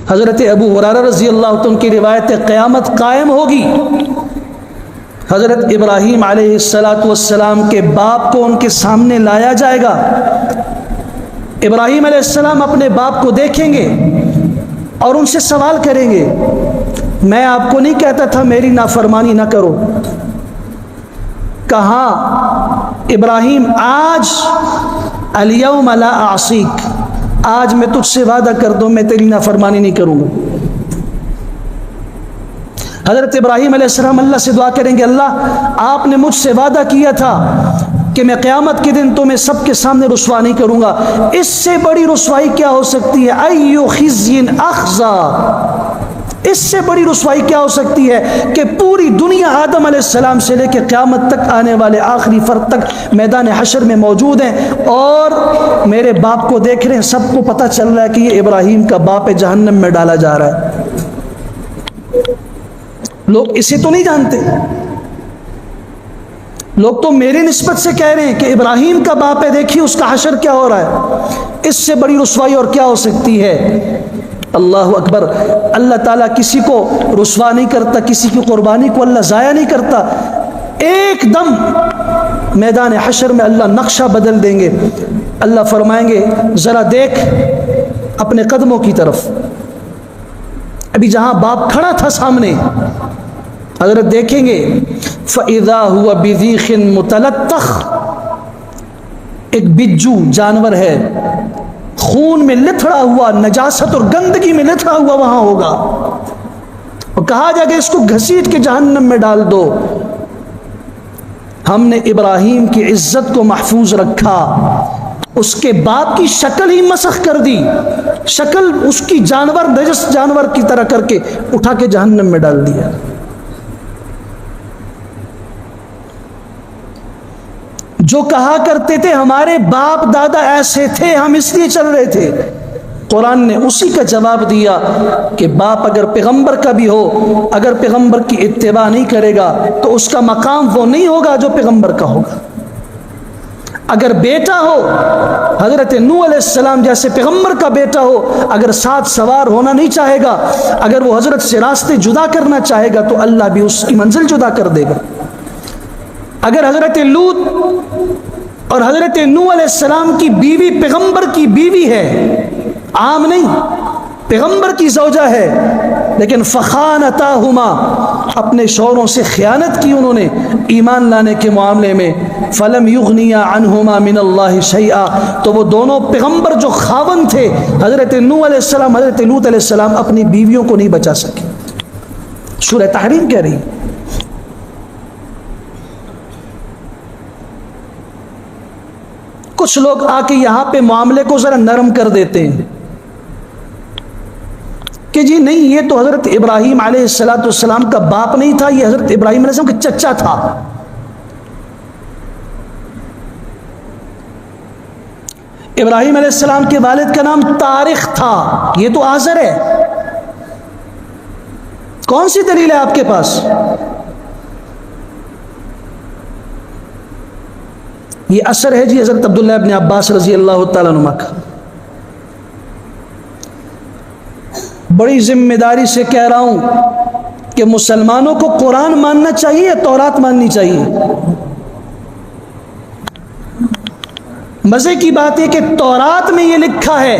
حضرت ابو ہریرہ رضی اللہ عنہ کی روایت ہے، قیامت قائم ہوگی، حضرت ابراہیم علیہ السلام کے باپ کو ان کے سامنے لایا جائے گا۔ ابراہیم علیہ السلام اپنے باپ کو دیکھیں گے اور ان سے سوال کریں گے، میں آپ کو نہیں کہتا تھا میری نافرمانی نہ کرو؟ کہا ابراہیم آج الیوم لا اعصیک، آج میں تجھ سے وعدہ کر دوں میں تیری نافرمانی نہیں کروں گا۔ حضرت ابراہیم علیہ السلام اللہ سے دعا کریں گے، اللہ آپ نے مجھ سے وعدہ کیا تھا کہ میں قیامت کے دن تمہیں سب کے سامنے رسوا نہیں کروں گا، اس سے بڑی رسوائی کیا ہو سکتی ہے؟ ایو خزی اخزا، اس سے بڑی رسوائی کیا ہو سکتی ہے کہ پوری دنیا آدم علیہ السلام سے لے کے قیامت تک آنے والے آخری فرد تک میدان حشر میں موجود ہیں اور میرے باپ کو دیکھ رہے ہیں، سب کو پتہ چل رہا ہے کہ یہ ابراہیم کا باپ ہے، جہنم میں ڈالا جا رہا ہے۔ لوگ اسے تو نہیں جانتے، لوگ تو میری نسبت سے کہہ رہے ہیں کہ ابراہیم کا باپ ہے، دیکھیے اس کا حشر کیا ہو رہا ہے، اس سے بڑی رسوائی اور کیا ہو سکتی ہے؟ اللہ اکبر۔ اللہ تعالیٰ کسی کو رسوا نہیں کرتا، کسی کی قربانی کو اللہ ضائع نہیں کرتا، ایک دم میدان حشر میں اللہ نقشہ بدل دیں گے۔ اللہ فرمائیں گے ذرا دیکھ اپنے قدموں کی طرف، ابھی جہاں باپ کھڑا تھا سامنے، حضرت دیکھیں گے فَإِذَا هُوَ بِذِيخٍ مُتَلَطَّخ، ایک بجو جانور ہے، خون میں لتھڑا ہوا، نجاست اور گندگی میں لتھڑا ہوا وہاں ہوگا، اور کہا جائے کہ اس کو گھسیٹ کے جہنم میں ڈال دو۔ ہم نے ابراہیم کی عزت کو محفوظ رکھا، اس کے باپ کی شکل ہی مسخ کر دی، شکل اس کی جانور نجس جانور کی طرح کر کے اٹھا کے جہنم میں ڈال دیا۔ جو کہا کرتے تھے ہمارے باپ دادا ایسے تھے، ہم اس لیے چل رہے تھے، قرآن نے اسی کا جواب دیا کہ باپ اگر پیغمبر کا بھی ہو، اگر پیغمبر کی اتباع نہیں کرے گا تو اس کا مقام وہ نہیں ہوگا جو پیغمبر کا ہوگا۔ اگر بیٹا ہو، حضرت نوح علیہ السلام جیسے پیغمبر کا بیٹا ہو، اگر ساتھ سوار ہونا نہیں چاہے گا، اگر وہ حضرت سے راستے جدا کرنا چاہے گا تو اللہ بھی اس کی منزل جدا کر دے گا۔ اگر حضرت لوط اور حضرت نوح علیہ السلام کی بیوی پیغمبر کی بیوی ہے، عام نہیں، پیغمبر کی زوجہ ہے، لیکن فخانتاہما، اپنے شوہروں سے خیانت کی انہوں نے ایمان لانے کے معاملے میں، فلم یغنیا عنہما من اللہ شیئا، تو وہ دونوں پیغمبر جو خاوند تھے، حضرت نوح علیہ السلام، حضرت لوط علیہ السلام، اپنی بیویوں کو نہیں بچا سکے۔ سورہ تحریم کہہ رہی ہے۔ کچھ لوگ آ کے یہاں پہ معاملے کو ذرا نرم کر دیتے ہیں کہ جی نہیں، یہ تو حضرت ابراہیم علیہ السلام کا باپ نہیں تھا، یہ حضرت ابراہیم علیہ السلام کا چچا تھا۔ ابراہیم علیہ السلام کے والد کا نام طارق تھا، یہ تو آزر ہے۔ کون سی دلیل ہے آپ کے پاس؟ یہ اثر ہے جی حضرت عبداللہ ابن عباس رضی اللہ تعالیٰ عنہ کا۔ بڑی ذمہ داری سے کہہ رہا ہوں کہ مسلمانوں کو قرآن ماننا چاہیے یا تورات ماننی چاہیے؟ مزے کی بات ہے کہ تورات میں یہ لکھا ہے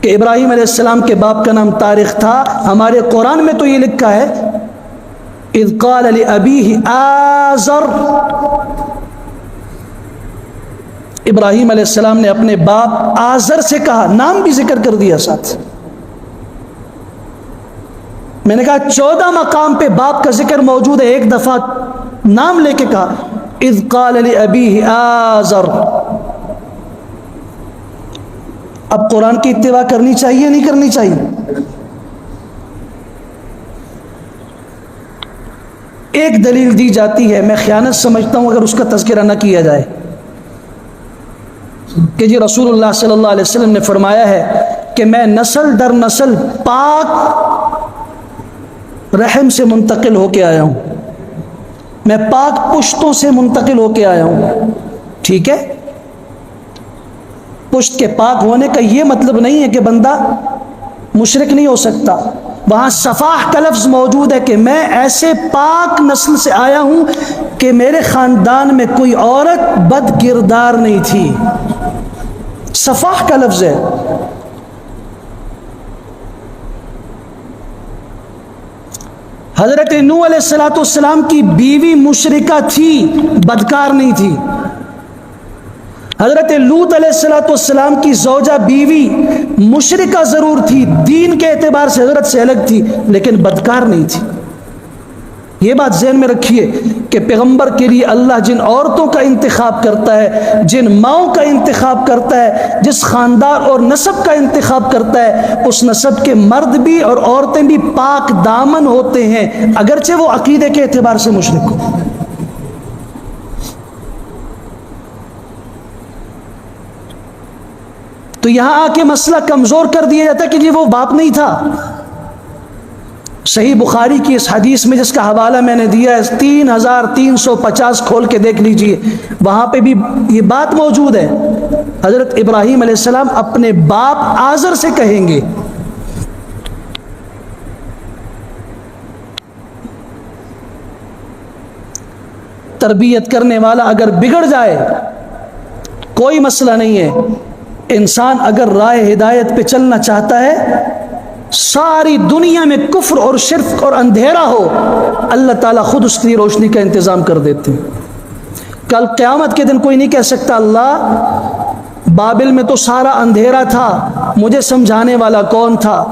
کہ ابراہیم علیہ السلام کے باپ کا نام طارق تھا، ہمارے قرآن میں تو یہ لکھا ہے اذ قال لأبیہ آزر، ابراہیم علیہ السلام نے اپنے باپ آزر سے کہا، نام بھی ذکر کر دیا ساتھ۔ میں نے کہا 14 مقام پہ باپ کا ذکر موجود ہے، ایک دفعہ نام لے کے کہا اذ قال لأبیہ آزر۔ اب قرآن کی اتباع کرنی چاہیے نہیں کرنی چاہیے؟ ایک دلیل دی جاتی ہے، میں خیانت سمجھتا ہوں اگر اس کا تذکرہ نہ کیا جائے، کہ جی رسول اللہ صلی اللہ علیہ وسلم نے فرمایا ہے کہ میں نسل در نسل پاک رحم سے منتقل ہو کے آیا ہوں، میں پاک پشتوں سے منتقل ہو کے آیا ہوں۔ ٹھیک ہے، پشت کے پاک ہونے کا یہ مطلب نہیں ہے کہ بندہ مشرک نہیں ہو سکتا۔ وہاں صفاح کا لفظ موجود ہے کہ میں ایسے پاک نسل سے آیا ہوں کہ میرے خاندان میں کوئی عورت بد کردار نہیں تھی، صفاح کا لفظ ہے۔ حضرت نوح علیہ السلام کی بیوی مشرکہ تھی، بدکار نہیں تھی۔ حضرت لوط علیہ السلام کی زوجہ بیوی مشرکہ ضرور تھی، دین کے اعتبار سے حضرت سے الگ تھی، لیکن بدکار نہیں تھی۔ یہ بات ذہن میں رکھیے کہ پیغمبر کے لیے اللہ جن عورتوں کا انتخاب کرتا ہے، جن ماؤں کا انتخاب کرتا ہے، جس خاندان اور نسب کا انتخاب کرتا ہے، اس نسب کے مرد بھی اور عورتیں بھی پاک دامن ہوتے ہیں، اگرچہ وہ عقیدے کے اعتبار سے مشرک ہو۔ تو یہاں آ کے مسئلہ کمزور کر دیا جاتا ہے کہ جی وہ باپ نہیں تھا۔ صحیح بخاری کی اس حدیث میں جس کا حوالہ میں نے دیا ہے 3350 کھول کے دیکھ لیجئے، وہاں پہ بھی یہ بات موجود ہے۔ حضرت ابراہیم علیہ السلام اپنے باپ آزر سے کہیں گے تربیت کرنے والا اگر بگڑ جائے کوئی مسئلہ نہیں ہے، انسان اگر راہ ہدایت پہ چلنا چاہتا ہے، ساری دنیا میں کفر اور شرک اور اندھیرا ہو، اللہ تعالیٰ خود اس کی روشنی کا انتظام کر دیتے ہیں۔ کل قیامت کے دن کوئی نہیں کہہ سکتا اللہ بابل میں تو سارا اندھیرا تھا، مجھے سمجھانے والا کون تھا،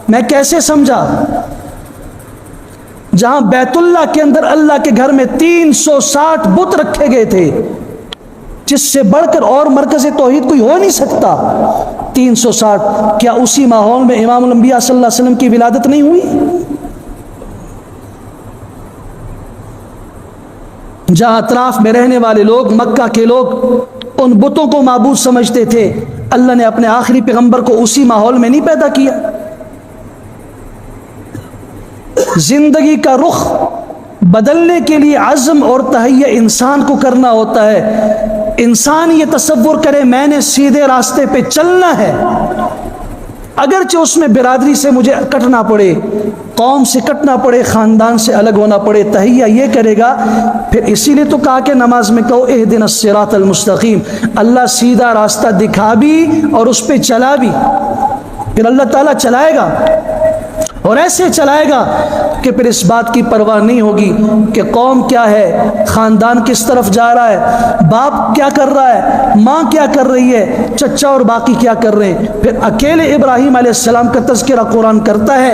میں کیسے سمجھا؟ جہاں بیت اللہ کے اندر اللہ کے گھر میں 360 بت رکھے گئے تھے، جس سے بڑھ کر اور مرکز توحید کوئی ہو نہیں سکتا، 360، کیا اسی ماحول میں امام الانبیاء صلی اللہ علیہ وسلم کی ولادت نہیں ہوئی؟ جہاں اطراف میں رہنے والے لوگ، مکہ کے لوگ ان بتوں کو معبود سمجھتے تھے، اللہ نے اپنے آخری پیغمبر کو اسی ماحول میں نہیں پیدا کیا؟ زندگی کا رخ بدلنے کے لیے عزم اور تہیہ انسان کو کرنا ہوتا ہے۔ انسان یہ تصور کرے میں نے سیدھے راستے پہ چلنا ہے، اگرچہ اس میں برادری سے مجھے کٹنا پڑے، قوم سے کٹنا پڑے، خاندان سے الگ ہونا پڑے، تہیہ یہ کرے گا۔ پھر اسی لیے تو کہا کہ نماز میں کہو اہدنا الصراط المستقیم، اللہ سیدھا راستہ دکھا بھی اور اس پہ چلا بھی، پھر اللہ تعالیٰ چلائے گا اور ایسے چلائے گا کہ پھر اس بات کی پرواہ نہیں ہوگی کہ قوم کیا ہے، خاندان کس طرف جا رہا ہے، باپ کیا کر رہا ہے، ماں کیا کر رہی ہے، چچا اور باقی کیا کر رہے ہیں۔ پھر اکیلے ابراہیم علیہ السلام کا تذکرہ قرآن کرتا ہے،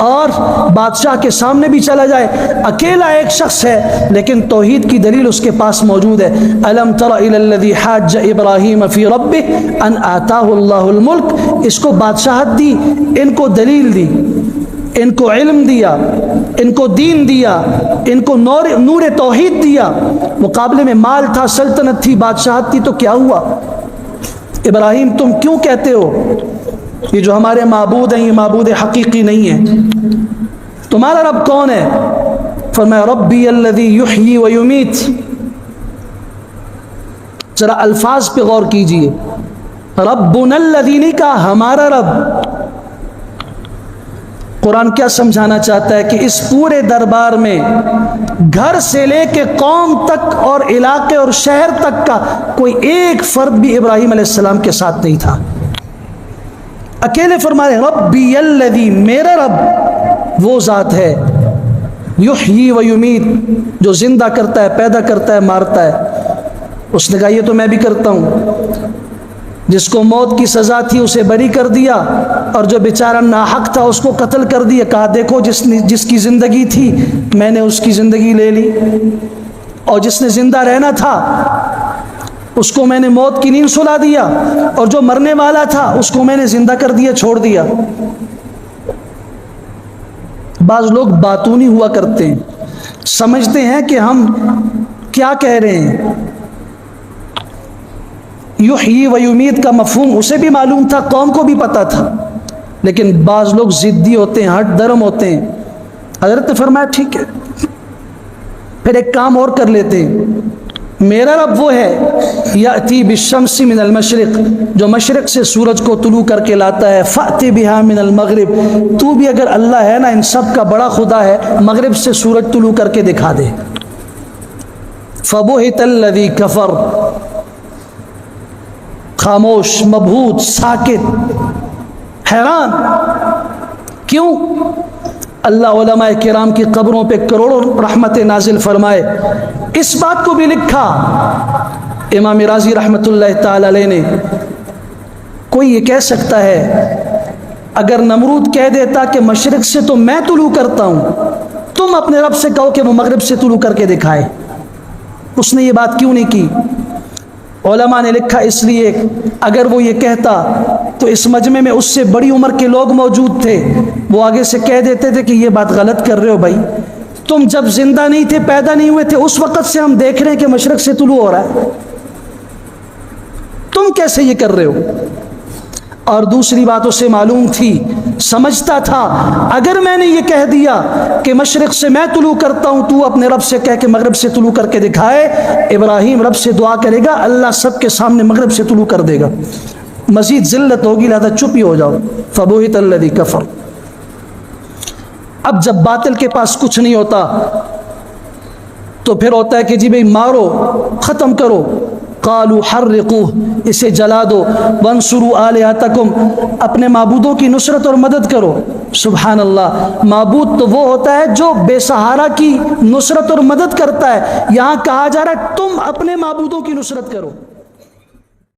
اور بادشاہ کے سامنے بھی چلا جائے، اکیلا ایک شخص ہے لیکن توحید کی دلیل اس کے پاس موجود ہے۔ الم تر الی الذی حاج ابراہیم فی ربہ ان آتاہ اللہ الملک، اس کو بادشاہت دی، ان کو دلیل دی، ان کو علم دیا، ان کو دین دیا، ان کو نور توحید دیا، مقابلے میں مال تھا، سلطنت تھی، بادشاہت تھی، تو کیا ہوا؟ ابراہیم تم کیوں کہتے ہو یہ جو ہمارے معبود ہیں یہ معبود حقیقی نہیں ہے، تمہارا رب کون ہے؟ فرمایا ربی الذی یحیی و یمیت۔ ذرا الفاظ پہ غور کیجئے، ربنا الذی نہیں کہا ہمارا رب۔ قرآن کیا سمجھانا چاہتا ہے کہ اس پورے دربار میں گھر سے لے کے قوم تک اور علاقے اور شہر تک کا کوئی ایک فرد بھی ابراہیم علیہ السلام کے ساتھ نہیں تھا، اکیلے فرما رہے ربی الذی، میرا رب وہ ذات ہے، یحیی و یمیت، جو زندہ کرتا ہے، پیدا کرتا ہے، مارتا ہے۔ اس نے کہا یہ تو میں بھی کرتا ہوں۔ جس کو موت کی سزا تھی اسے بری کر دیا، اور جو بیچارہ ناحق تھا اس کو قتل کر دیا، کہا دیکھو جس کی زندگی تھی میں نے اس کی زندگی لے لی، اور جس نے زندہ رہنا تھا اس کو میں نے موت کی نیند سلا دیا، اور جو مرنے والا تھا اس کو میں نے زندہ کر دیا، چھوڑ دیا۔ بعض لوگ باتونی ہوا کرتے ہیں، سمجھتے ہیں کہ ہم کیا کہہ رہے ہیں۔ یحیی و یمیت کا مفہوم اسے بھی معلوم تھا، قوم کو بھی پتا تھا، لیکن بعض لوگ ضدی ہوتے ہیں، ہٹ درم ہوتے ہیں۔ حضرت نے فرمایا ٹھیک ہے، پھر ایک کام اور کر لیتے ہیں، میرا رب وہ ہے یأتی بالشمس من المشرق، جو مشرق سے سورج کو طلوع کر کے لاتا ہے، فأتی بہا من المغرب، تو بھی اگر اللہ ہے نا ان سب کا بڑا خدا ہے، مغرب سے سورج طلوع کر کے دکھا دے۔ فبہت الذی کفر، خاموش، مبہوت، ساکت، حیران۔ کیوں؟ اللہ علماء کرام کی قبروں پہ کروڑوں رحمت نازل فرمائے۔ اس بات کو بھی لکھا امام رازی رحمۃ اللہ تعالی علیہ نے، کوئی یہ کہہ سکتا ہے اگر نمرود کہہ دیتا کہ مشرق سے تو میں طلوع کرتا ہوں، تم اپنے رب سے کہو کہ وہ مغرب سے طلوع کر کے دکھائے، اس نے یہ بات کیوں نہیں کی؟ علماء نے لکھا اس لیے اگر وہ یہ کہتا تو اس مجمع میں اس سے بڑی عمر کے لوگ موجود تھے، وہ آگے سے کہہ دیتے تھے کہ یہ بات غلط کر رہے ہو بھائی، تم جب زندہ نہیں تھے، پیدا نہیں ہوئے تھے، اس وقت سے ہم دیکھ رہے ہیں کہ مشرق سے طلوع ہو رہا ہے، تم کیسے یہ کر رہے ہو؟ اور دوسری بات اسے معلوم تھی، سمجھتا تھا اگر میں نے یہ کہہ دیا کہ مشرق سے میں طلوع کرتا ہوں، تو اپنے رب سے کہہ کہ مغرب سے طلوع کر کے دکھائے، ابراہیم رب سے دعا کرے گا، اللہ سب کے سامنے مغرب سے طلوع کر دے گا، مزید ذلت ہوگی، لہذا چپ ہی ہو جاؤ۔ فبہت الذی کفر۔ اب جب باطل کے پاس کچھ نہیں ہوتا تو پھر ہوتا ہے کہ جی بھئی مارو، ختم کرو، قالوا حرقوہ، اسے جلا دو، وانصروا آلہتکم، اپنے معبودوں کی نصرت اور مدد کرو۔ سبحان اللہ، معبود تو وہ ہوتا ہے جو بے سہارا کی نصرت اور مدد کرتا ہے، یہاں کہا جا رہا ہے تم اپنے معبودوں کی نصرت کرو۔